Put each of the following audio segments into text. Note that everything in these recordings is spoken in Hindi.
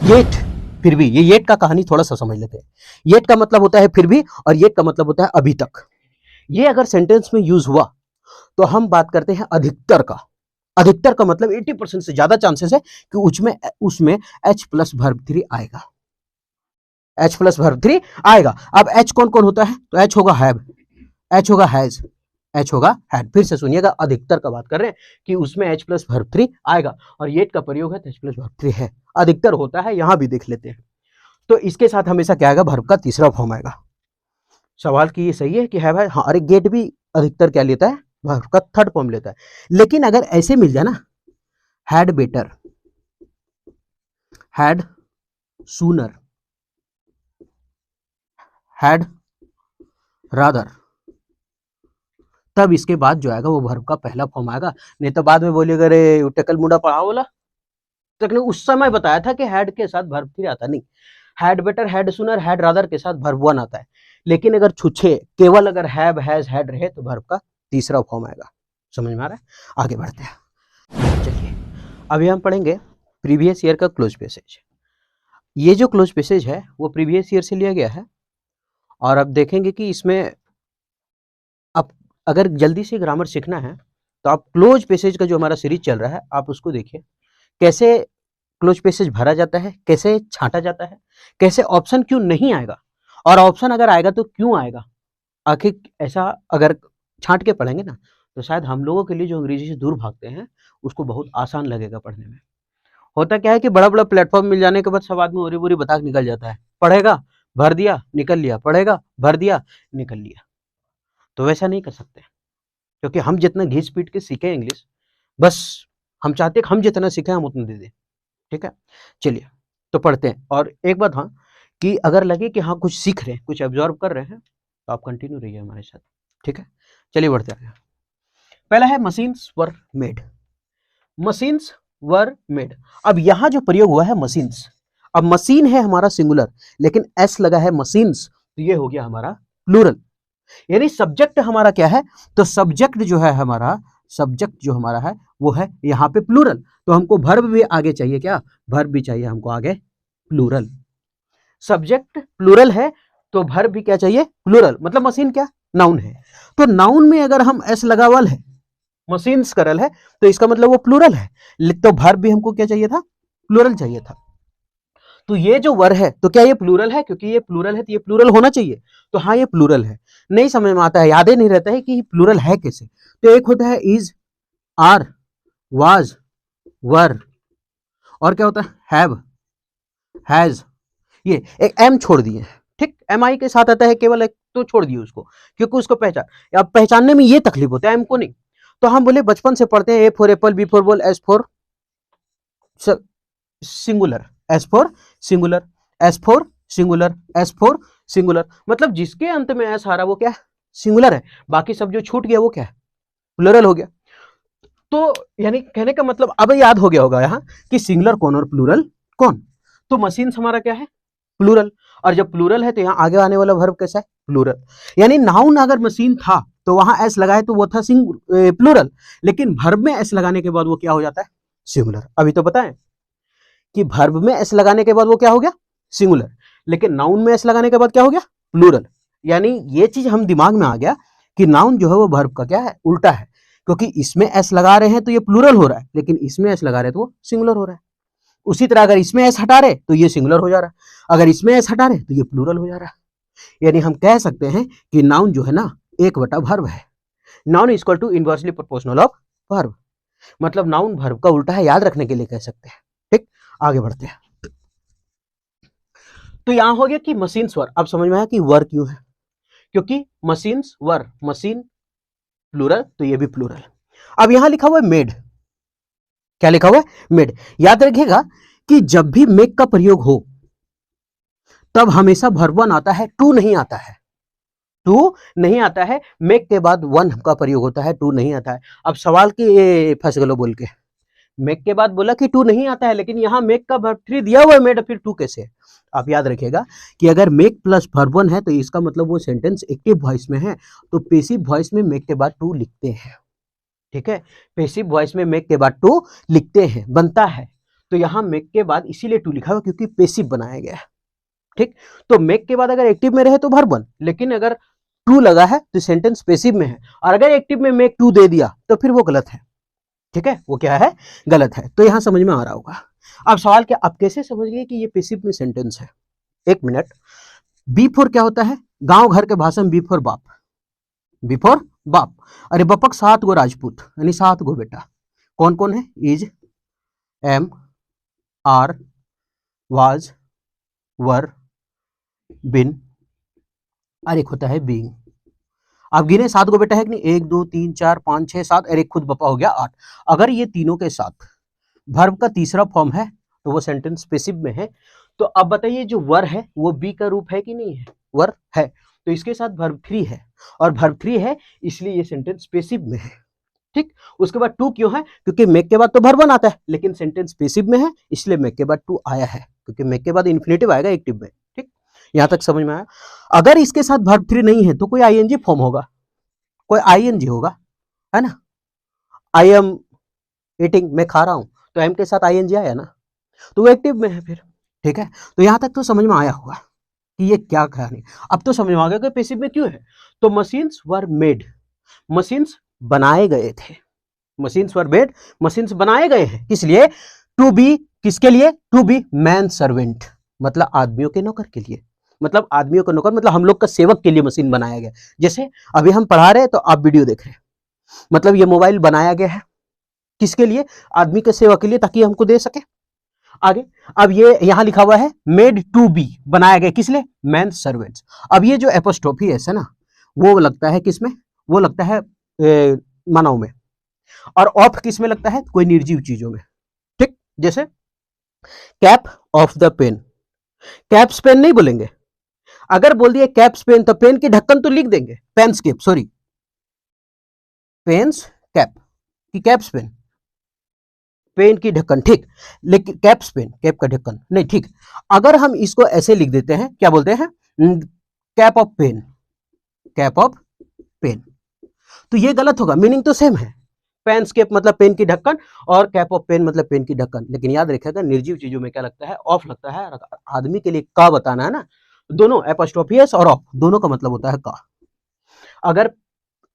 येट, फिर भी, ये येट का कहानी थोड़ा सा समझ लेते हैं। येट का मतलब होता है फिर भी, और येट का मतलब होता है अभी तक। ये अगर सेंटेंस में यूज हुआ तो हम बात करते हैं अधिकतर का। अधिकतर का मतलब 80% से ज्यादा चांसेस है कि उसमें एच प्लस वर्ब थ्री आएगा। एच प्लस वर्ब थ्री आएगा। अब एच कौन कौन होता है? तो एच होगा हैव, एच होगा हैज, एच होगा हैड। फिर से सुनिएगा, अधिकतर का बात कर रहे हैं कि उसमें एच प्लस वर्ब थ्री आएगा, और येट का प्रयोग है तो एच प्लस वर्ब थ्री है, अधिकतर होता है। यहां भी देख लेते हैं। तो इसके साथ हमेशा क्या आएगा? वर्ब का तीसरा फॉर्म आएगा। सवाल की ये सही है कि है भाई, हाँ, अरे गेट भी अधिकतर क्या लेता है? वर्ब का थर्ड फॉर्म लेता है। लेकिन अगर ऐसे मिल जाए ना, had better, had sooner, had rather, तब इसके बाद जो आएगा वो वर्ब का पहला फॉर्म आएगा। नहीं तो बाद में बोलिएगा अरे टेकल मुंडा पढ़ा बोला, तो उस समय बताया था कि हैड के साथ वर्ब थ्री आता नहीं। Had better, had sooner, had rather के साथ वर्ब वन आता है। लेकिन अगर छुच्छे केवल अगर हैव, हैज, हैड रहे तो वर्ब का तीसरा फॉर्म आएगा। समझ में आ रहा है? आगे बढ़ते हैं। चलिए, अभी हम पढ़ेंगे प्रीवियस ईयर का क्लोज पैसेज। ये जो क्लोज पैसेज है वो प्रीवियस ईयर से लिया गया है, और अब देखेंगे कि इसमें अब अगर जल्दी से ग्रामर सीखना है तो आप क्लोज पैसेज का जो हमारा सीरीज चल रहा है आप उसको देखिए, कैसे क्लोज पैसेज भरा जाता है, कैसे छांटा जाता है, कैसे ऑप्शन क्यों नहीं आएगा, और ऑप्शन अगर आएगा तो क्यों आएगा। आखिर ऐसा अगर छांट के पढ़ेंगे ना तो शायद हम लोगों के लिए जो अंग्रेजी से दूर भागते हैं उसको बहुत आसान लगेगा पढ़ने में। होता क्या है कि बड़ा बड़ा प्लेटफॉर्म मिल जाने के बाद सब आदमी ओरी बोरी बता निकल जाता है, पढ़ेगा भर दिया निकल लिया, पढ़ेगा भर दिया निकल लिया। तो वैसा नहीं कर सकते, क्योंकि हम जितना घिस पीट के सीखे इंग्लिश, बस हम चाहते हैं कि हम जितना सीखे हम उतना दे दें। ठीक है, चलिए तो पढ़ते हैं। और एक बात, हाँ, कि अगर लगे कि हाँ कुछ सीख रहे हैं, कुछ ऑब्जर्व कर रहे हैं, तो आप कंटिन्यू रहिए हमारे साथ। ठीक है, चलिए बढ़ते हैं। पहला है machines were made. Machines were made. अब यहां जो प्रयोग हुआ है मशीन्स, अब मशीन है हमारा सिंगुलर, लेकिन एस लगा है मशीन्स, तो ये हो गया हमारा प्लूरल। यानी सब्जेक्ट हमारा क्या है? तो सब्जेक्ट जो है हमारा, सब्जेक्ट जो हमारा है वो है यहाँ पे प्लूरल। तो हमको वर्ब भी आगे चाहिए, क्या? वर्ब भी चाहिए हमको आगे प्लूरल। सब्जेक्ट प्लूरल है तो वर्ब भी क्या चाहिए? प्लूरल। मतलब मशीन क्या? नाउन है। तो नाउन में अगर हम एस लगावल है, मशीन्स करल है, तो इसका मतलब वो प्लूरल है। तो वर्ब भी हमको क्या चाहिए था? प्लूरल चाहिए था। तो ये जो वर है तो क्या ये प्लूरल है? क्योंकि ये प्लूरल है तो ये प्लूरल होना चाहिए। तो हाँ, ये प्लूरल है। नहीं समझ में आता है, याद ही नहीं रहता है कि प्लूरल है कैसे। तो एक होता है इज, आर, वाज, वर, और क्या होता है? Have, has. ये एक एम छोड़ दिए, ठीक, एम आई के साथ आता है केवल एक, तो छोड़ दिए उसको, क्योंकि उसको अब पहचानने में ये तकलीफ होता है, एम को नहीं। तो हम बोले बचपन से पढ़ते हैं A for apple, B for ball, S for singular, S for singular, S for singular, S for singular. मतलब जिसके अंत में एस आ रहा वो क्या है? सिंगुलर है। बाकी सब जो छूट गया वो क्या है? प्लूरल हो गया। तो यानी कहने का मतलब अब याद हो गया होगा यहाँ कि सिंगुलर कौन और प्लूरल कौन। तो मशीन हमारा क्या है? प्लूरल। और जब प्लूरल है तो यहाँ आगे आने वाला वर्ब कैसा है? प्लूरल। यानी नाउन अगर मशीन था तो वहां एस लगाए तो वो था प्लूरल, लेकिन वर्ब में एस लगाने के बाद वो क्या हो जाता है? सिंगुलर। अभी तो बताएं कि वर्ब में एस लगाने के बाद वो क्या हो गया? सिंगुलर। लेकिन नाउन में एस लगाने के बाद क्या हो गया? प्लूरल। यानी ये चीज हम दिमाग में आ गया कि नाउन जो है वो वर्ब का क्या है? उल्टा है। क्योंकि इसमें एस लगा रहे हैं तो ये प्लूरल हो रहा है, लेकिन इसमें एस लगा रहे हैं तो वो सिंगुलर हो रहा है। उसी तरह अगर इसमें एस हटा रहे तो ये सिंगुलर हो जा रहा है, अगर इसमें एस हटा रहे तो ये प्लूरल हो जा रहा है। यानी हम कह सकते हैं कि नाउन जो है ना एक बटा वर्ब है। Noun is equal to inversely proportional of verb. मतलब नाउन वर्ब का उल्टा है, याद रखने के लिए कह सकते हैं। ठीक, आगे बढ़ते हैं। तो यहां हो गया कि मशीन्स वर। अब समझ में आया कि वर क्यों है? क्योंकि मशीन्स वर, मशीन प्लूरल, तो ये भी प्लूरल। अब यहां लिखा हुआ है मेड। क्या लिखा हुआ है? मेड। याद रखिएगा कि जब भी मेक का प्रयोग हो तब हमेशा वर्ब वन आता है, टू नहीं आता है। टू नहीं आता है। मेक के बाद वन का प्रयोग होता है, टू नहीं आता है। अब सवाल की फंस गलो बोल के, मेक के बाद बोला कि टू नहीं आता है, लेकिन यहाँ मेक का वर्ब थ्री दिया हुआ है मेड, फिर टू कैसे है? आप याद रखिएगा कि अगर मेक प्लस वर्ब वन है तो इसका मतलब वो सेंटेंस एक्टिव वॉइस में है, तो पेसिव वॉइस में मेक के बाद टू लिखते हैं। ठीक है, पेसिव वॉइस में मेक के बाद टू लिखते हैं, बनता है। तो यहां मेक के बाद इसीलिए टू लिखा हुआ क्योंकि पेसिव बनाया गया है। ठीक, तो मेक के बाद अगर एक्टिव में रहे तो वर्ब वन, लेकिन अगर टू लगा है तो सेंटेंस पेसिव में है, और अगर एक्टिव में मेक टू दे दिया तो फिर वो गलत है। ठीक है, वो क्या है, गलत है। तो यहां समझ में आ रहा होगा। अब सवाल क्या, आप कैसे समझ गए कि ये पेसिव में सेंटेंस है? एक मिनट, बी फोर क्या होता है? गांव घर के भाषा में बी फोर बाप, बी फोर बाप। अरे बपक 7 गो राजपूत, यानी 7 गो बेटा। कौन कौन है? इज, एम, आर, वाज, वर, बिन, और एक होता है बीइंग। आप गिने 7 गो बेटा है कि नहीं? 1 2 3 4 5 6 7 और एक खुद बपा हो गया 8। अगर ये तीनों के साथ वर्ब का तीसरा फॉर्म है तो वो सेंटेंस पेसिव में है। तो अब बताइए जो वर है वो बी का रूप है कि नहीं है? वर है, तो इसके साथ वर्ब थ्री है, और वर्ब थ्री है इसलिए ये सेंटेंस पेसिव में है। ठीक, उसके बाद टू क्यों है? क्योंकि मेक के बाद तो वर्ब वन आता है, लेकिन सेंटेंस पेसिव में है इसलिए मेक के बाद टू आया है, क्योंकि मेक के बाद इन्फिनेटिव आएगा एक्टिव में। ठीक, यहां तक समझ में आया? अगर इसके साथ वर्ब थ्री नहीं है तो कोई आईएनजी फॉर्म होगा, कोई आईएनजी होगा, है ना? आई एम ईटिंग, मैं खा रहा हूं, तो एम के साथ आईएनजी आया ना, तो वो एक्टिव में है फिर। ठीक है, तो यहां तक तो समझ में आया होगा कि ये क्या कहानी। अब तो समझ में आ गया कि पेसिव में क्यों है। तो मशीन्स वर मेड, मशीन्स बनाए गए थे, मशीन्स वर मेड, मशीन्स बनाए गए हैं किस लिए? टू बी, किसके लिए? टू बी मैन सर्वेंट, मतलब आदमियों के नौकर के लिए, मतलब आदमियों का नौकर, मतलब हम लोग का सेवक के लिए मशीन बनाया गया। जैसे अभी हम पढ़ा रहे हैं तो आप वीडियो देख रहे हैं, मतलब ये मोबाइल बनाया गया है किसके लिए? आदमी के सेवा के लिए, ताकि हमको दे सके आगे। अब ये यहां लिखा हुआ है मेड टू बी, बनाया गया किस लिए? Man servants. अब ये जो एपोस्ट्रोफी है ना, वो लगता है किसमें? वो लगता है मानव में, और ऑफ किस में लगता है? कोई निर्जीव चीजों में। ठीक, जैसे cap of the pen, caps pen नहीं बोलेंगे। अगर बोल दिए कैप्स पेन तो पेन की ढक्कन तो लिख देंगे, pen's cap, sorry pen's cap की कैप्स पेन, पेन की ढक्कन। ठीक, लेकिन कैप्स पेन, कैप का ढक्कन नहीं। ठीक, अगर हम इसको ऐसे लिख देते हैं, क्या बोलते हैं? Cap of pen, cap of pen, तो ये गलत होगा, मीनिंग तो सेम है। पेन्स कैप मतलब पेन की ढक्कन, और कैप ऑफ पेन मतलब पेन की ढक्कन, लेकिन याद रखिएगा निर्जीव चीजों में क्या लगता है? ऑफ लगता है। आदमी के लिए का बताना है ना, दोनों एपोस्ट्रोफी एस और ऑफ दोनों का मतलब होता है का। अगर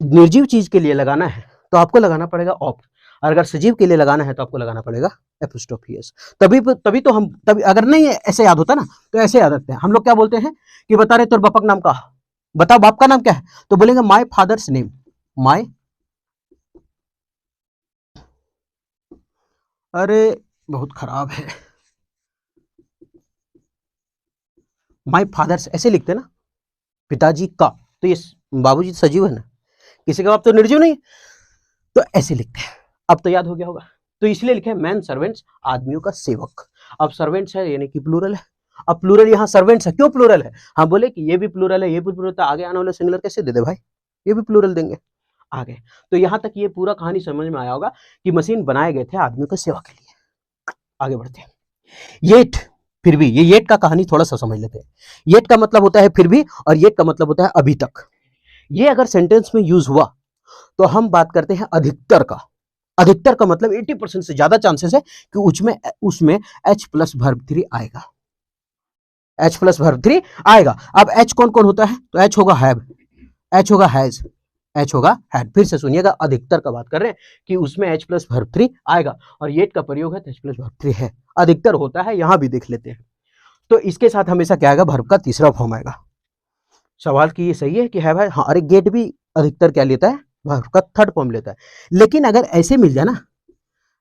निर्जीव चीज के लिए लगाना है तो आपको लगाना पड़ेगा ऑफ, और अगर सजीव के लिए लगाना है तो आपको लगाना पड़ेगा एपोस्ट्रोफी एस। तभी तो हम, तभी अगर नहीं ऐसे याद होता ना तो ऐसे याद रखते हैं हम लोग। क्या बोलते हैं कि बता रहे तोर बापक नाम का, बताओ बाप का नाम क्या है? तो बोलेंगे माय फादर्स नेम, माय, अरे बहुत खराब है, माय फादर्स ऐसे लिखते ना, पिताजी का, तो ये बाबूजी सजीव है ना, किसी का बाप तो निर्जीव नहीं, तो ऐसे लिखते हैं। अब तो याद हो गया होगा। तो इसलिए लिखे मैन सर्वेंट्स, आदमियों का सेवक। अब सर्वेंट्स है यानी कि प्लूरल है। अब प्लूरल यहाँ सर्वेंट्स है, क्यों प्लूरल है? हाँ बोले कि ये भी प्लूरल है, ये भी प्लूरल, तो आगे आने वाले सिंगुलर कैसे दे दे भाई? ये भी प्लूरल देंगे आगे। तो यहां तक ये पूरा कहानी समझ में आया होगा कि मशीन बनाए गए थे आदमियों की सेवा के लिए। आगे बढ़ते हैं। येट, फिर भी, ये येट का कहानी थोड़ा सा समझ लेते हैं। येट का मतलब होता है फिर भी, और येट का मतलब होता है अभी तक। ये अगर सेंटेंस में यूज हुआ तो हम बात करते हैं अधिकतर का। अधिकतर का मतलब 80% से ज्यादा चांसेस है कि उसमें एच प्लस वर्ब थ्री आएगा, एच प्लस वर्ब थ्री आएगा। अब एच कौन कौन होता है? तो एच होगा हैव, एच होगा हैज, एच होगा हैड। फिर से सुनिएगा, अधिकतर का बात कर रहे हैं कि उसमें एच प्लस वर्ब थ्री आएगा, और येट का प्रयोग है तो एच प्लस वर्ब थ्री है, अधिकतर होता है। यहां भी देख लेते हैं। तो इसके साथ हमेशा क्या आएगा? वर्ब का तीसरा फॉर्म आएगा। सवाल की ये सही है कि है भाई, हाँ। अरे गेट भी अधिकतर क्या लेता है? वर्ब का थर्ड फॉर्म लेता है। लेकिन अगर ऐसे मिल जाए ना,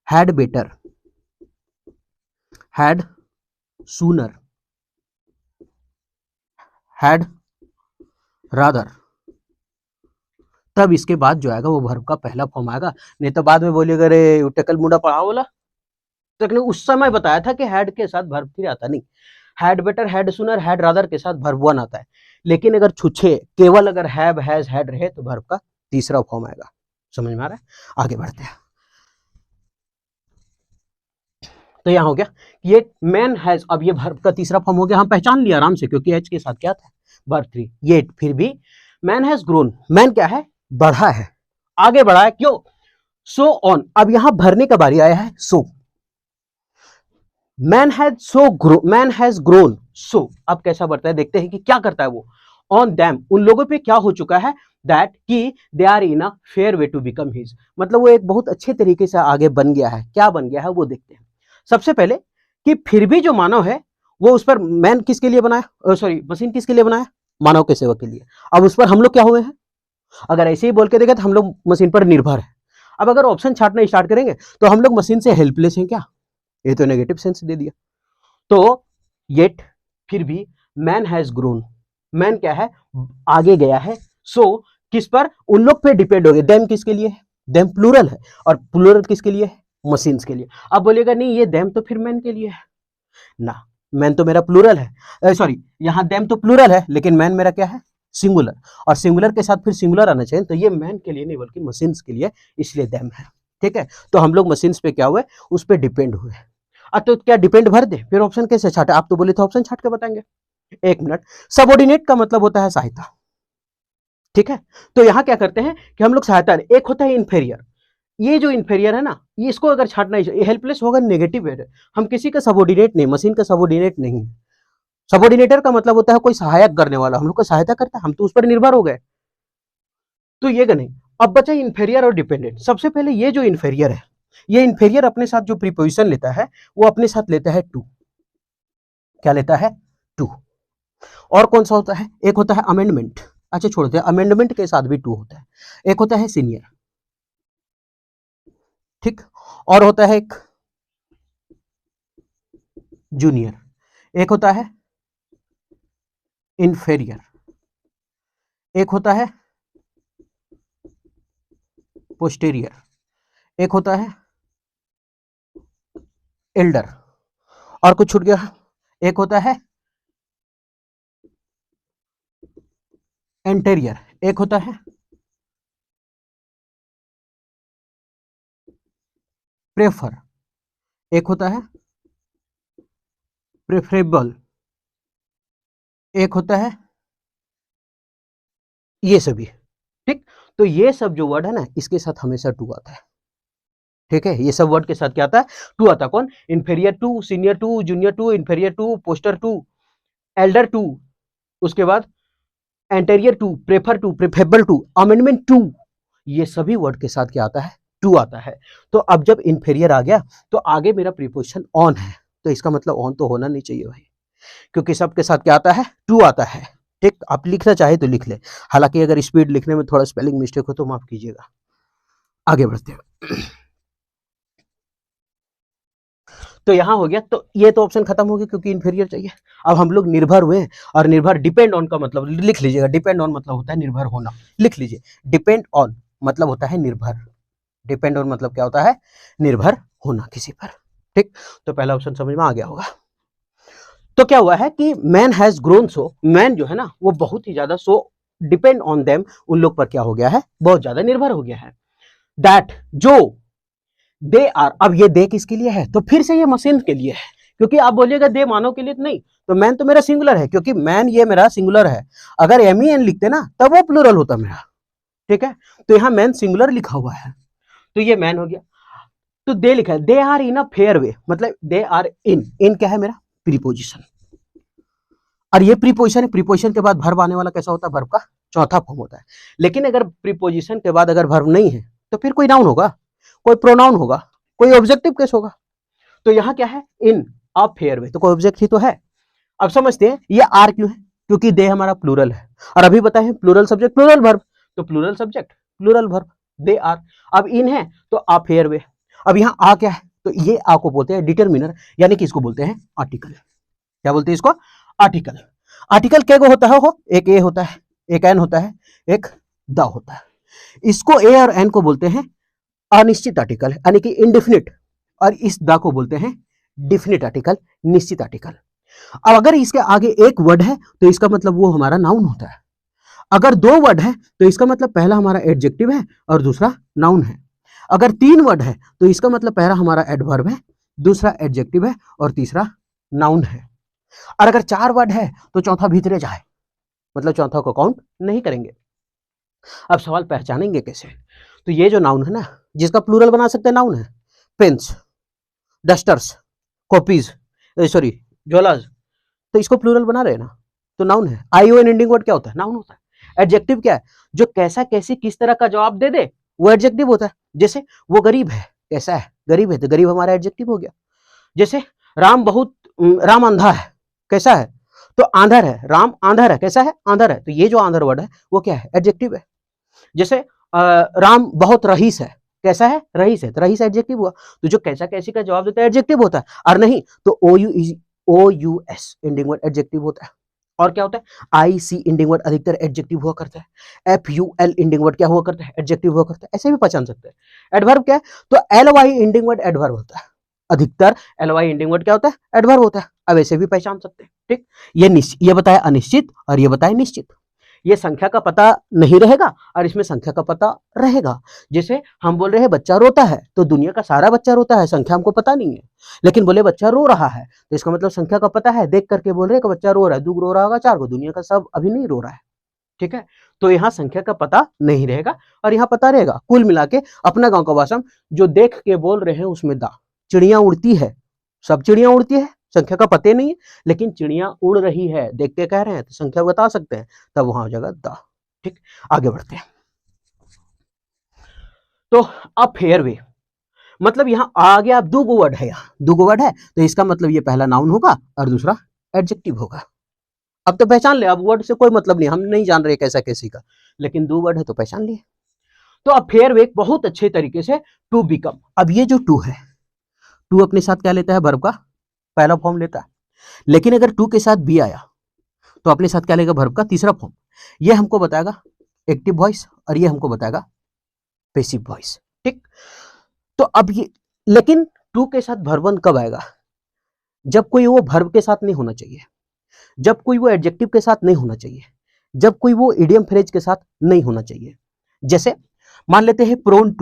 had better, had sooner, had rather, तब इसके बाद जो आएगा वो वर्ब का पहला फॉर्म आएगा। नहीं तो बाद में बोलिएगा अरे टेकल मुंडा पढ़ाओ बोला, तो उस समय बताया था कि हैड के साथ वर्ब थ्री आता नहीं। Had better, had sooner, had rather के साथ वर्ब वन आता है। लेकिन अगर छुच्छे केवल अगर हैव, हैज, हैड रहे तो वर्ब का तीसरा फॉर्म आएगा। समझ में आ रहा है? आगे बढ़ते हैं। तो यहां हो गया ये मैन हैज, अब ये वर्ब का तीसरा फॉर्म हो गया। हम पहचान लिया आराम से, क्योंकि एच के साथ क्या था? Verb three. ये फिर भी मैन हैज ग्रोन, मैन क्या है? बढ़ा है, आगे बढ़ा है। क्यों? So on. अब यहां भरने का बारी आया है, so man has grown so, अब कैसा बढ़ता है देखते हैं कि क्या करता है वो। ऑन दैम, उन लोगों पे क्या हो चुका है, दैट कि they are in a fair way to become his, मतलब वो एक बहुत अच्छे तरीके से आगे बन गया है। क्या बन गया है वो देखते हैं। सबसे पहले कि फिर भी जो मानव है वो उस पर मैन किसके लिए बनाया, सॉरी मशीन किसके लिए बनाया, मानव के सेवा के लिए। अब उस पर हम लोग क्या हुए हैं, अगर ऐसे ही बोल के देखें तो हम लोग मशीन पर निर्भर है। अब अगर ऑप्शन छांटना स्टार्ट करेंगे तो हम लोग मशीन से हेल्पलेस हैं क्या, ये तो नेगेटिव सेंस दे दिया। तो येट, फिर भी मैन हैज ग्रोन, मैन क्या है आगे गया है। सो किस पर, उन लोग पे डिपेंड हो गए। देम किसके लिए है, देम प्लूरल है, और प्लूरल किसके लिए है, मशीन्स के लिए। अब बोलिएगा नहीं ये देम तो फिर मैन के लिए है ना, मैन तो मेरा प्लूरल है, सॉरी यहाँ देम तो प्लूरल है लेकिन मैन मेरा क्या है, सिंगुलर, और सिंगुलर के साथ फिर सिंगुलर आना चाहिए, तो ये मैन के लिए नहीं बल्कि मशीन्स के लिए, इसलिए देम है। ठीक है, तो हम लोग मशीन्स पे क्या हुए, उस पर डिपेंड हुए। तो क्या डिपेंड भर दे, फिर ऑप्शन कैसे छाटे, आप तो बोले थे ऑप्शन छाट के बताएंगे। एक मिनट, सबऑर्डिनेट का मतलब होता है सहायता। ठीक है, तो यहां क्या करते हैं कि हम लोग सहायता, एक होता है इंफेरियर, ये जो इंफेरियर है ना, ये इसको अगर छाटना ही, ये हेल्पलेस होगा, नेगेटिव है, हम किसी का सबऑर्डिनेट नहीं, मशीन का सबऑर्डिनेट नहीं है। सबऑर्डिनेटर का मतलब होता है कोई सहायक करने वाला, हम लोग को सहायता करता है, हम तो उस पर निर्भर हो गए, तो ये का नहीं। अब बचा इंफेरियर और डिपेंडेंट। सबसे पहले ये जो इंफेरियर है, ये इंफेरियर अपने साथ जो प्रीपोजिशन लेता है वो अपने साथ लेता है टू। क्या लेता है, टू। और कौन सा होता है, एक होता है अमेंडमेंट, अच्छा छोड़ते हैं, अमेंडमेंट के साथ भी टू होता है। एक होता है सीनियर, ठीक, और होता है एक जूनियर, एक होता है इंफेरियर, एक होता है पोस्टेरियर, एक होता है एल्डर, और कुछ छूट गया, एक होता है एंटेरियर, एक होता है प्रेफर, एक होता है प्रेफरेबल, एक होता है ये सभी। ठीक, तो ये सब जो वर्ड है ना, इसके साथ हमेशा टू आता है। ठीक है, ये सब वर्ड के साथ क्या आता है, टू आता है। कौन, inferior to, senior to, junior to, inferior to, posterior to, elder to, उसके बाद anterior to, prefer to, preferable to, amendment to, ये सभी वर्ड के साथ क्या आता है, टू आता है। तो अब जब इंफेरियर आ गया तो आगे मेरा प्रीपोजिशन ऑन है, तो इसका मतलब ऑन तो होना नहीं चाहिए भाई, क्योंकि सबके साथ क्या आता है, टू आता है। ठीक, आप लिखना चाहे तो लिख ले, हालांकि अगर स्पीड लिखने में थोड़ा स्पेलिंग मिस्टेक हो तो माफ कीजिएगा। आगे बढ़ते हैं, तो यहां हो गया, तो ये तो ऑप्शन खत्म हो गया क्योंकि इंफीरियर चाहिए। अब हम लोग निर्भर हुए, और निर्भर, डिपेंड ऑन का मतलब लिख लीजिएगा, डिपेंड ऑन मतलब होता है निर्भर होना, लिख लीजिए, डिपेंड ऑन मतलब होता है निर्भर, डिपेंड ऑन मतलब क्या होता है, निर्भर होना किसी पर। ठीक, तो पहला ऑप्शन समझ में आ गया होगा। तो क्या हुआ है कि man has grown, so man जो है ना वो बहुत ही ज्यादा, सो डिपेंड ऑन देम, उन लोग पर क्या हो गया है, बहुत ज्यादा निर्भर हो गया है। दैट, जो दे आर, अब ये दे किसके लिए है, तो फिर से ये मशीन के लिए है, क्योंकि आप बोलिएगा दे मानव के लिए तो नहीं, तो मैन तो मेरा सिंगुलर है, क्योंकि मैन ये मेरा सिंगुलर है, अगर एम ई एन लिखते ना तब वो प्लूरल होता मेरा। ठीक है, तो यहाँ मैन सिंगुलर लिखा हुआ है, तो ये मैन हो गया। तो दे लिखा है, दे आर इन अ फेयर वे, मतलब दे आर इन क्या है मेरा प्रीपोजिशन, और ये प्रीपोजिशन है, प्रीपोजिशन के बाद वर्ब आने वाला कैसा होता है, वर्ब का चौथा फॉर्म होता है। लेकिन अगर प्रीपोजिशन के बाद अगर वर्ब नहीं है तो फिर कोई नाउन होगा, कोई प्रोनाउन होगा, कोई ऑब्जेक्टिव केस होगा। तो यहाँ क्या है, इन अ फेयर वे, तो कोई ऑब्जेक्ट ही तो है। अब समझते हैं ये आर क्यों है, क्योंकि दे हमारा प्लूरल है, और अभी बताए प्लूरल सब्जेक्ट प्लूरल वर्ब, तो plural subject plural verb, they are. अब इन है तो आ फेयर वे। अब यहाँ आ क्या है, तो ये आ को बोलते हैं डिटरमिनर, यानी कि इसको बोलते हैं आर्टिकल। क्या बोलते हैं इसको, आर्टिकल। आर्टिकल क्या होता है, हो एक ए होता है, एक एन होता है, एक द होता है। इसको ए और एन को बोलते हैं अनिश्चित आर्टिकल, यानी कि इनडिफिनिट, और इस द को बोलते हैं डिफिनिट आर्टिकल, निश्चित आर्टिकल। अब अगर इसके आगे एक वर्ड है तो इसका मतलब वो हमारा नाउन होता है, अगर दो वर्ड है तो इसका मतलब पहला हमारा एडजेक्टिव है और दूसरा नाउन है, अगर तीन वर्ड है तो इसका मतलब पहला हमारा एडवर्ब है, दूसरा एडजेक्टिव है और तीसरा नाउन है, और अगर चार वर्ड है तो चौथा भीतरे जाए, मतलब चौथा को काउंट नहीं करेंगे। अब सवाल पहचानेंगे कैसे, तो ये जो नाउन है ना, जिसका प्लूरल बना सकते हैं नाउन है, pens, dusters, copies, sorry jewellers, तो इसको प्लूरल बना रहे हैं ना, तो नाउन है। ION एंडिंग वर्ड क्या होता है? नाउन होता है। एडजेक्टिव क्या है? जो कैसा कैसी किस तरह का जवाब दे दे वो एडजेक्टिव होता है। जैसे वो गरीब है, कैसा है? गरीब है, तो गरीब हमारा एडजेक्टिव हो गया। जैसे राम अंधा है, कैसा है? तो आंधर है। राम आंधर है, कैसा है? आंधर है। तो ये जो आंधर वर्ड है वो क्या है? एडजेक्टिव है। जैसे राम बहुत रईस है, कैसा है? रईस है, तो रईस एडजेक्टिव हुआ। तो जो कैसा कैसी का जवाब देता है एडजेक्टिव होता है, और नहीं तो OUS एंडिंग वर्ड एडजेक्टिव होता है। और क्या होता है? IC एंडिंग वर्ड अधिकतर एडजेक्टिव हुआ करता है। FUL एंडिंग वर्ड क्या हुआ करता है? एडजेक्टिव हुआ करता है। ऐसे भी पहचान सकते हैं। एडवर्ब क्या है? तो LY एंडिंग वर्ड एडवर्ब होता है। अधिकतर LY एंडिंग वर्ड क्या होता है? एडवर्ब होता है। अब ऐसे भी पहचान सकते हैं। ठीक, ये बताया अनिश्चित और ये बताया निश्चित। ये संख्या का पता नहीं रहेगा और इसमें संख्या का पता रहेगा। जैसे हम बोल रहे हैं बच्चा रोता है, तो दुनिया का सारा बच्चा रोता है, संख्या हमको पता नहीं है। लेकिन बोले बच्चा रो रहा है, तो इसका मतलब संख्या का पता है। देख करके बोल रहे हैं कि बच्चा रो रहा है, 2 रो रहा होगा, 4 को, दुनिया का सब अभी नहीं रो रहा है। ठीक है, तो यहाँ संख्या का पता नहीं रहेगा और यहाँ पता रहेगा। कुल मिला के अपना गांव का भाषा जो देख के बोल रहे हैं उसमें दा। चिड़िया उड़ती है, सब चिड़िया उड़ती है, संख्या का पते नहीं है, लेकिन चिड़िया उड़ रही है, देख के कह रहे हैं, तो संख्या बता सकते हैं, तब वहां हो जाएगा द। ठीक, आगे बढ़ते हैं। तो अब फेयरवे मतलब यहाँ आ गया। अब 2 वर्ड है, यहाँ 2 वर्ड है, तो इसका मतलब ये पहला नाउन होगा और दूसरा एडजेक्टिव होगा। अब तो पहचान ले, अब वर्ड से कोई मतलब नहीं, हम नहीं जान रहे कैसा कैसी का, लेकिन 2 वर्ड है तो पहचान लिए। तो अब फेयरवे बहुत अच्छे तरीके से टू बिकम। अब ये जो टू है, टू अपने साथ क्या लेता है? वर्ब का पहला फॉर्म लेता है। लेकिन अगर टू के साथ बी आया तो अपने साथ क्या लेगा? वर्ब का तीसरा फॉर्म। ये हमको बताएगा एक्टिव वॉइस और ये हमको बताएगा पैसिव वॉइस। ठीक, तो अब ये, लेकिन टू के साथ वर्ब वन कब आएगा? जब कोई वो वर्ब के साथ नहीं होना चाहिए, जब कोई वो एडजेक्टिव के साथ नहीं होना चाहिए, जब कोई वो इडियम फ्रेज के साथ नहीं होना चाहिए। जैसे मान लेते हैं प्रोन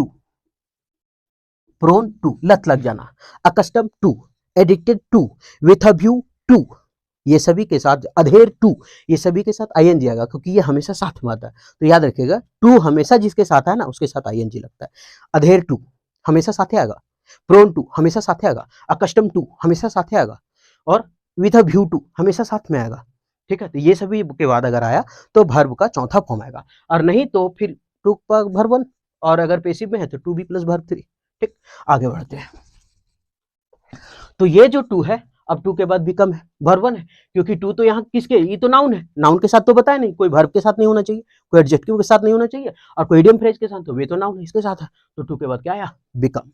टू लत लग जाना, accustom to, addicted to, with a view to, ये सभी के साथ अधेर टू, ये सभी के साथ ING आएगा, क्योंकि ये हमेशा साथ में आता है। तो याद रखिएगा, टू हमेशा जिसके साथ है ना उसके साथ ING लगता है। अधेर टू हमेशा साथ आएगा, प्रोन टू हमेशा साथ आएगा, अकस्टम टू हमेशा साथ आएगा, और विथ अ व्यू टू हमेशा साथ में आएगा। ठीक है, तो ये सभी के बाद अगर आया तो वर्ब का चौथा फॉर्म आएगा, और नहीं तो फिर टू का वर्ब वन, और अगर पैसिव में है तो to be plus verb three. ठीक, आगे बढ़ते हैं। तो ये जो टू है, अब टू के बाद बिकम है, वर्ब वन है, क्योंकि टू तो यहाँ किसके, ये तो नाउन है, नाउन के साथ तो बताया नहीं, कोई वर्ब के साथ नहीं होना चाहिए, कोई एडजेक्टिव के साथ नहीं होना चाहिए, और कोई इडियम फ्रेज के साथ, तो वे तो नाउन है, इसके साथ है। तो टू के बाद क्या आया? बिकम।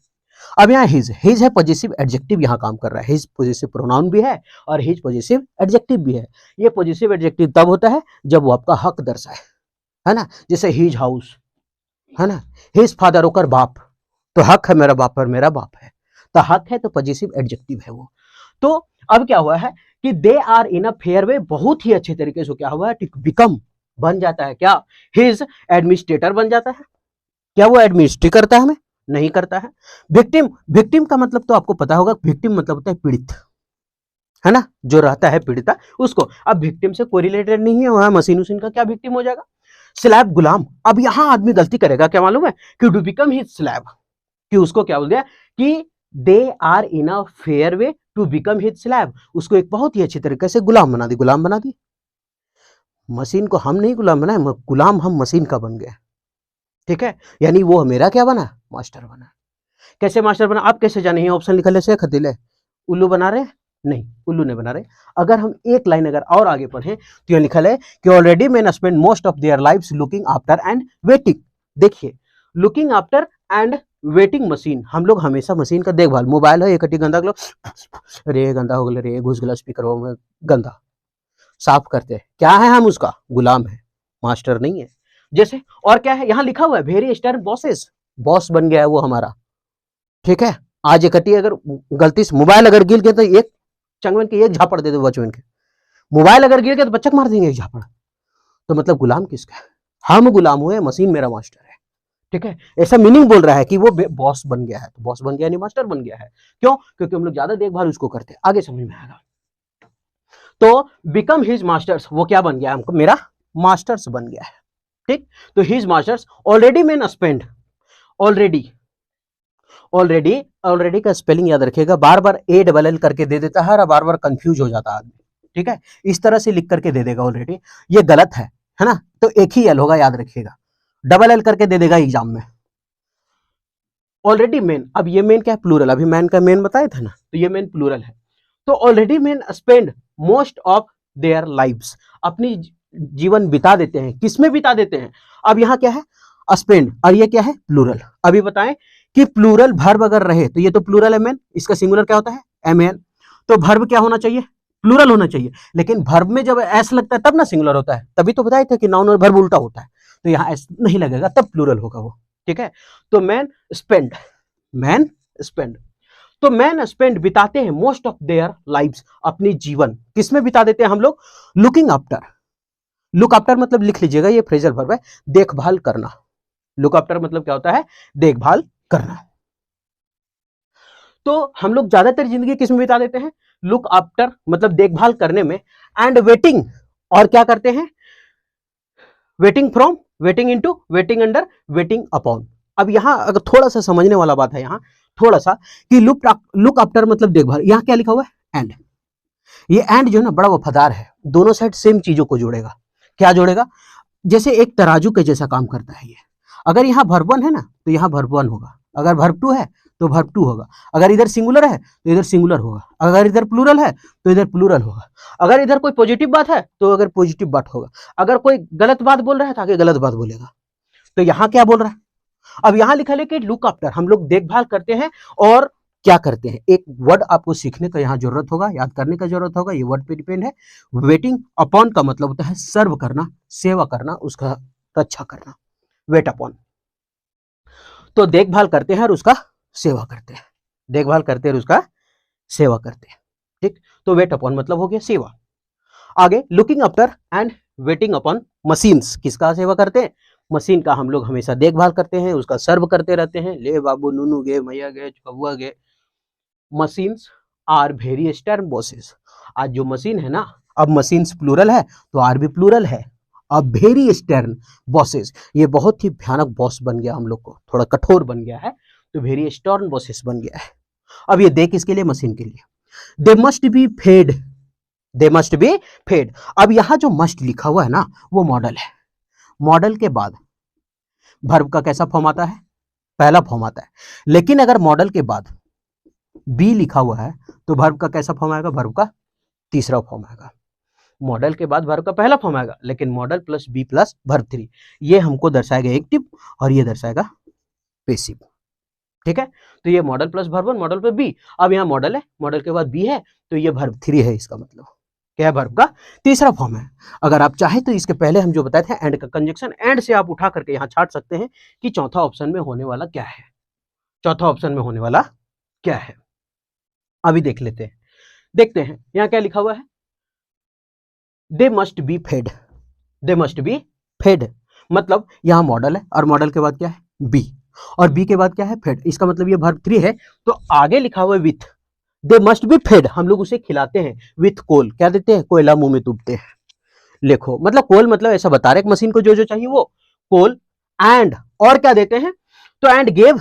अब यहाँ हिज है पॉजिटिव एडजेक्टिव, यहाँ काम कर रहा है। हिज पॉजिटिव प्रोनाउन भी है और हिज पॉजिटिव एडजेक्टिव भी है। ये पॉजिटिव एडजेक्टिव तब होता है जब वो आपका हक दर्शाए, है ना। जैसे हिज हाउस, है ना, हिज फादर होकर बाप, तो हक है मेरा बाप पर, मेरा बाप है, तो हक है तो पॉजिटिव एडजेक्टिव है वो। तो अब क्या हुआ है कि they are in a fair वे, बहुत ही अच्छे तरीके से क्या हुआ है, बिकम बन जाता है। क्या? हिज एडमिनिस्ट्रेटर बन जाता है। क्या वो एडमिनिस्ट्रेट करता है? हमें नहीं करता है। विक्टिम का मतलब तो आपको पता होगा, विक्टिम मतलब होता है पीड़ित, है ना, जो रहता है पीड़िता उसको। अब विक्टिम से कोई रिलेटेड नहीं है, वहां मशीन उसीन का क्या विक्टिम हो जाएगा? स्लैब गुलाम। अब यहां आदमी गलती करेगा, क्या मालूम है, कि टू बिकम हिज स्लैब, कि उसको क्या बोल दिया कि they are in a fair way to become his slab, उसको एक बहुत ही अच्छी तरीके से गुलाम बना दी, गुलाम बना दी। मशीन को हम नहीं गुलाम बनाए, गुलाम हम मशीन का बन गए। ठीक है, यानी वो मेरा क्या बना? मास्टर बना। कैसे मास्टर बना? आप कैसे जाने? ऑप्शन लिखा ले से खतीले उल्लू बना रहे? नहीं, उल्लू नहीं बना रहे। अगर हम एक लाइन अगर और आगे पढ़ें तो यह लिखा है कि already man spend most of their lives looking after and waiting. देखिए, looking after and waiting machine, हम लोग हमेशा मशीन का देखभाल, मोबाइल है एक गंदा लो, रे गंदा हो गया, रे घुस गया स्पीकर में गंदा, साफ करते हैं। क्या है? हम उसका गुलाम है, मास्टर नहीं है। जैसे और क्या है, यहां लिखा हुआ है वेरी स्टार बॉसेस, बॉस बन गया है वो हमारा। ठीक है, आज इकट्ठी अगर गलती से मोबाइल अगर गिर गया तो एक चंगवन के एक झापड़ दे दो बचवन के, मोबाइल अगर गिर गया तो बच्चक मार देंगे एक झापड़। तो मतलब गुलाम किसका है? हम गुलाम हुए, मशीन मेरा मास्टर है। ठीक है, ऐसा मीनिंग बोल रहा है कि वो बॉस बन गया है, तो बॉस बन गया नहीं मास्टर बन गया है। क्यों? क्योंकि हम लोग ज्यादा देखभाल उसको करते हैं। आगे समझ में आएगा। तो बिकम हिज मास्टर्स, वो क्या बन गया? हमको मेरा मास्टर्स बन गया है। ठीक, तो his masters already man spend, already already, already का स्पेलिंग याद रखिएगा, बार बार ए डबल एल करके दे देता है और बार बार कंफ्यूज हो जाता है आदमी, ठीक है, इस तरह से लिख करके दे देगा ऑलरेडी, ये गलत है ना, तो एक ही एल होगा, याद रखिएगा, डबल एल करके दे देगा एग्जाम में। ऑलरेडी मेन, अब ये मेन क्या है, प्लूरल, अभी मैन का मेन बताया था ना, तो ये मेन प्लूरल है। तो already main spend most of their lives, अपनी जीवन बिता देते हैं, किसमें बिता देते हैं, अब यहाँ क्या है स्पेंड, और ये क्या है प्लूरल। अभी बताएं कि प्लूरल वर्ब अगर रहे तो ये तो प्लूरल है मेन, इसका सिंगुलर क्या होता है एम एन, तो वर्ब क्या होना चाहिए प्लूरल होना चाहिए, लेकिन वर्ब में जब एस लगता है तब ना सिंगुलर होता है, तभी तो बताया था कि नाउन और वर्ब उल्टा होता है, तो यहाँ एस नहीं लगेगा तब प्लूरल होगा वो, ठीक है। तो मैन स्पेंड, मैन स्पेंड, तो मैन स्पेंड बिताते हैं मोस्ट ऑफ देयर लाइव्स, अपनी जीवन किसमें बिता देते हैं हम लोग, लुकिंग आफ्टर, लुक आफ्टर मतलब लिख लीजिएगा, ये फ्रेजल वर्ब है, देखभाल करना, लुक आफ्टर मतलब क्या होता है देखभाल करना। तो हम लोग ज्यादातर जिंदगी किसमें बिता देते हैं, लुक आफ्टर मतलब देखभाल करने में, एंड वेटिंग, और क्या करते हैं waiting from, waiting into, waiting under, waiting upon. अब यहां अगर थोड़ा सा समझने वाला बात है यहाँ थोड़ा सा, कि लुक आफ्टर मतलब देखभाल, यहाँ क्या लिखा हुआ है एंड, ये एंड जो है ना बड़ा वफादार है, दोनों साइड सेम चीजों को जोड़ेगा, क्या जोड़ेगा, जैसे एक तराजू के जैसा काम करता है ये, अगर यहाँ वर्ब वन है ना तो यहाँ वर्ब वन होगा, अगर वर्ब टू है तो वर्ब टू होगा, अगर इधर सिंगुलर है तो इधर सिंगुलर होगा, अगर इधर प्लूरल है तो इधर प्लूरल होगा, अगर इधर कोई पॉजिटिव बात है तो अगर पॉजिटिव बात होगा, अगर कोई गलत बात बोल रहा है तो आगे गलत बात बोलेगा। तो यहाँ क्या बोल रहा है, अब यहाँ लिखा है कि लुक आफ्टर, हम लोग देखभाल करते हैं और क्या करते हैं, एक वर्ड आपको सीखने का यहाँ जरूरत होगा, याद करने का जरूरत होगा, ये वर्ड पे डिपेंड है। वेटिंग अपॉन का मतलब होता है सर्व करना, सेवा करना, उसका रक्षा करना, वेट अपॉन, तो देखभाल करते हैं और उसका सेवा करते हैं, देखभाल करते हैं और उसका सेवा करते हैं, ठीक, तो वेट अपॉन मतलब हो गया सेवा। आगे looking after and waiting upon machines, किसका सेवा करते हैं, मशीन का हम लोग हमेशा देखभाल करते हैं, उसका सर्व करते रहते हैं, ले बाबू नूनू गे मैया गे कौआ गे, machines are very stern bosses, आज जो मशीन है ना, अब मशीन्स प्लूरल है तो आर भी प्लूरल है, अब वेरी स्टर्न बॉसेस, ये बहुत ही भयानक बॉस बन गया, हम लोग को थोड़ा कठोर बन गया है, तो वेरी स्टर्न बॉसेस बन गया है। अब ये दे किसके लिए, मशीन के लिए, दे must be fade, they must be fade, अब यहां जो मस्ट लिखा हुआ है ना वो मॉडल है, मॉडल के बाद वर्ब का कैसा फॉर्म आता है, पहला फॉर्म आता है, लेकिन अगर मॉडल के बाद बी लिखा हुआ है तो वर्ब का कैसा फॉर्म आएगा, वर्ब का तीसरा फॉर्म आएगा, मॉडल के बाद वर्ब का पहला फॉर्म आएगा, लेकिन modal plus be plus verb three, ये हमको दर्शाएगा एक्टिव और ये दर्शाएगा पैसिव, ठीक है। तो ये modal plus verb one, modal plus be, अब यहाँ मॉडल है, मॉडल के बाद बी है, तो ये वर्ब थ्री है, इसका मतलब क्या है, वर्ब का तीसरा फॉर्म है। अगर आप चाहे तो इसके पहले हम जो बताए थे एंड का कंजक्शन, एंड से आप उठा करके यहाँ छाट सकते हैं कि चौथा ऑप्शन में होने वाला क्या है, चौथा ऑप्शन में होने वाला क्या है, अभी देख लेते हैं, देखते हैं यहाँ क्या लिखा हुआ है, दे must be fade, they must be fade, मतलब यहाँ मॉडल है और मॉडल के बाद क्या है बी, और बी के बाद क्या है फेड, इसका मतलब ये वर्ब थ्री है, तो आगे लिखा हुआ है with, they must be fade, हम लोग उसे खिलाते हैं, विथ कोल, क्या देते हैं, कोयला मुंह में डूबते हैं, लिखो, मतलब कोल मतलब ऐसा बता रहे मशीन को जो जो चाहिए वो कोल, एंड और क्या देते हैं, तो एंड गेव,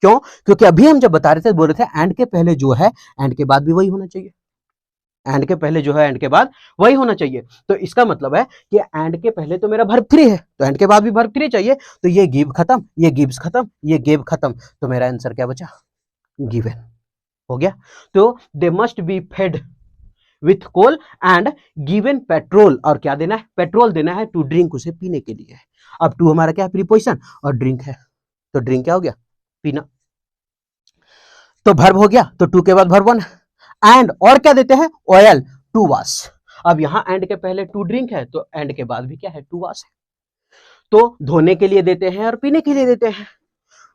क्यों, क्योंकि अभी हम जब बता रहे थे बोल रहे थे एंड के पहले जो है एंड के बाद भी वही होना चाहिए, एंड के पहले जो है एंड के बाद वही होना चाहिए, तो इसका मतलब है कि एंड के पहले तो मेरा वर्ब थ्री है तो एंड के बाद भी वर्ब थ्री चाहिए, तो ये गिव खत्म, ये गिव्स खत्म, ये गेव खत्म, तो मेरा आंसर क्या बचा, गिवन हो गया। तो they must be fed with coal and given petrol, और क्या देना है, पेट्रोल देना है, टू ड्रिंक, उसे पीने के लिए, अब टू हमारा क्या है प्रीपोजिशन और ड्रिंक है, तो ड्रिंक क्या हो गया, पीना, तो वर्ब हो गया, तो टू के बाद वर्ब वन, एंड और क्या देते हैं ऑयल टू वॉश, अब यहाँ एंड के पहले टू ड्रिंक है तो एंड के बाद भी क्या है टू वॉश है, तो धोने के लिए देते हैं और पीने के लिए देते हैं,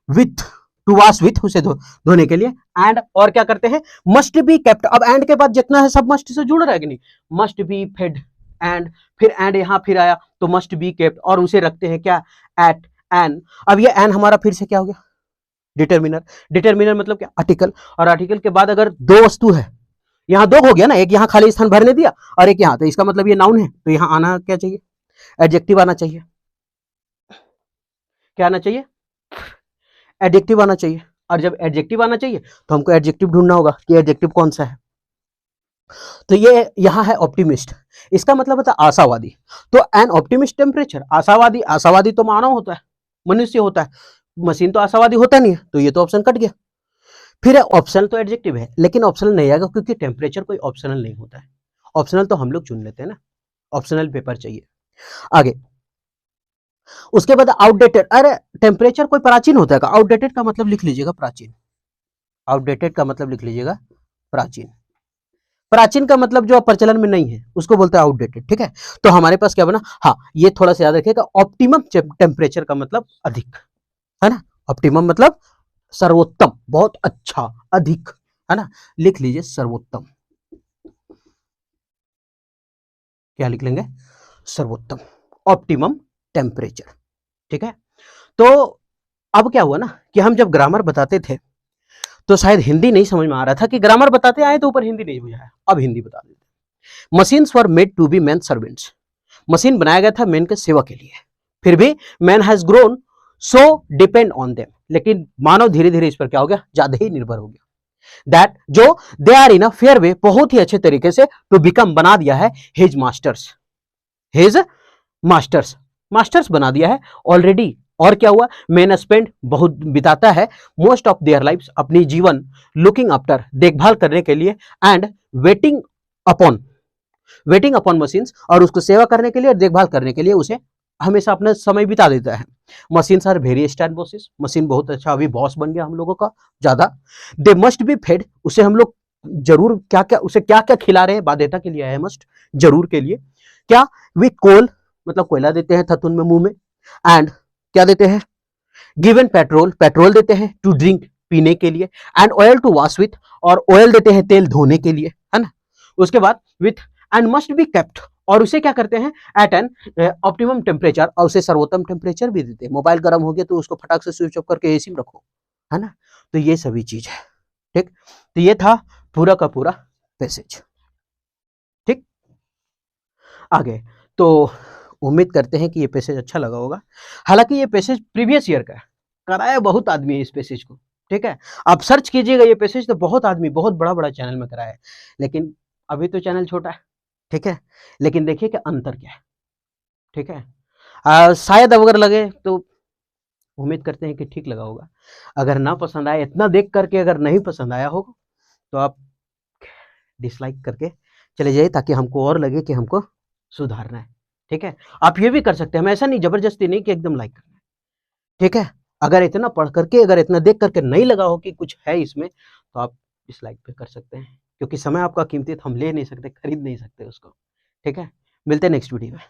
विथ टू वॉश विथ, उसे धोने के लिए, एंड और क्या करते हैं मस्ट बी केप्ट, अब एंड के बाद जितना है सब मस्ट से जुड़ रहा है कि नहीं, मस्ट बी फेड, एंड फिर एंड यहाँ फिर आया तो मस्ट बी केप्ट, और उसे रखते हैं क्या एट एन, अब ये एन हमारा फिर से क्या हो गया डिटर्मिनर, डिटर्मिनर मतलब क्या आर्टिकल, और आर्टिकल के बाद अगर दो वस्तु है, यहाँ दो हो गया ना, एक यहाँ खाली स्थान भरने दिया और एक यहाँ, तो इसका मतलब ये नाउन है, तो यहाँ आना क्या चाहिए, एडजेक्टिव आना चाहिए, क्या आना चाहिए, एडजेक्टिव आना चाहिए, और जब एडजेक्टिव आना चाहिए तो हमको एडजेक्टिव ढूंढना होगा कि एडजेक्टिव कौन सा है। तो ये यहाँ है ऑप्टिमिस्ट, इसका मतलब होता है आशावादी। तो एन ऑप्टिमिस्ट टेम्परेचर, आशावादी, आशावादी तो मानव होता है, मनुष्य होता है, मशीन तो आशावादी होता नहीं है, तो ये तो ऑप्शन कट गया। फिर ऑप्शनल तो एडजेक्टिव है, लेकिन ऑप्शनल नहीं आएगा क्योंकि टेम्परेचर कोई ऑप्शनल नहीं होता है। ऑप्शनल तो हम लोग चुन लेते हैं ना, ऑप्शनल पेपर चाहिए। आगे उसके बाद आउटडेटेड, अरे टेम्परेचर कोई प्राचीन होता है का? आउटडेटेड का मतलब लिख लीजिएगा प्राचीन, आउटडेटेड का मतलब लिख लीजिएगा प्राचीन। प्राचीन का मतलब जो प्रचलन में नहीं है उसको बोलते हैं आउटडेटेड, ठीक है। तो हमारे पास क्या बना, हाँ ये थोड़ा सा याद रखिएगा, ऑप्टिमम टेम्परेचर का मतलब अधिक, है ना। ऑप्टिमम मतलब सर्वोत्तम, बहुत अच्छा, अधिक, है ना। लिख लीजिए सर्वोत्तम, क्या लिख लेंगे, सर्वोत्तम, ऑप्टिमम टेम्परेचर, ठीक है। तो अब क्या हुआ ना कि हम जब ग्रामर बताते थे तो शायद हिंदी नहीं समझ में आ रहा था कि ग्रामर बताते आए तो ऊपर हिंदी नहीं बुझाया, अब हिंदी बता देते। Machines were made to be man servants, machine बनाया गया था मैन के सेवा के लिए, फिर भी man has grown so depend on them, लेकिन मानव धीरे धीरे इस पर क्या हो गया, ज्यादा ही निर्भर हो गया। दैट जो दे आर इन अ फेयर वे, बहुत ही अच्छे तरीके से टू बिकम बना दिया है his masters, his masters, masters बना दिया है ऑलरेडी। और क्या हुआ, मैन स्पेंड बहुत बिताता है मोस्ट ऑफ देयर लाइफ, अपनी जीवन लुकिंग आफ्टर, देखभाल करने के लिए, and waiting upon, waiting upon machines, और उसको सेवा करने के लिए, देखभाल करने के लिए उसे हमेशा अपना समय बिता देता है। Machines are very stand bosses, machine बहुत अच्छा अभी बॉस बन गया हम लोगों का ज्यादा। दे मस्ट बी फेड, उसे हम लोग जरूर क्या क्या, उसे क्या क्या खिला रहे हैं, बाध्यता के लिए है मस्ट, जरूर के लिए। क्या, वी कोल मतलब कोयला देते हैं थतुन में, मुंह में, एंड क्या देते हैं, गिवन पेट्रोल, पेट्रोल देते हैं, टू ड्रिंक पीने के लिए, and oil to wash with, और ऑयल देते हैं तेल धोने के लिए, है ना। उसके बाद with, and must be kept, और उसे क्या करते हैं एट एन ऑप्टिमम टेम्परेचर, और उसे सर्वोत्तम टेम्परेचर भी देते हैं। मोबाइल गर्म हो गया तो उसको फटाक से स्विच ऑफ करके एसी में रखो, है ना। तो ये सभी चीज है, ठीक। तो ये था पूरा का पूरा पैसेज, ठीक। आगे तो उम्मीद करते हैं कि ये पैसेज अच्छा लगा होगा। हालांकि ये पैसेज प्रीवियस ईयर का है, कराया बहुत आदमी है इस पैसेज को, ठीक है। आप सर्च कीजिएगा ये पैसेज तो बहुत आदमी, बहुत बड़ा बड़ा चैनल में कराया है, लेकिन अभी तो चैनल छोटा है, ठीक है। लेकिन देखिए कि अंतर क्या है, ठीक है। शायद अगर लगे तो उम्मीद करते हैं कि ठीक लगा होगा। अगर ना पसंद आए, इतना देख करके अगर नहीं पसंद आया होगा तो आप डिसलाइक करके चले जाइए, ताकि हमको और लगे कि हमको सुधारना है, ठीक है। आप ये भी कर सकते हैं, हम ऐसा नहीं, जबरदस्ती नहीं कि एकदम लाइक करना है, ठीक है। अगर इतना पढ़ करके, अगर इतना देख करके नहीं लगा हो कि कुछ है इसमें, तो आप डिसलाइक भी कर सकते हैं, क्योंकि समय आपका कीमती, हम ले नहीं सकते, खरीद नहीं सकते उसको, ठीक है। मिलते हैं नेक्स्ट वीडियो में।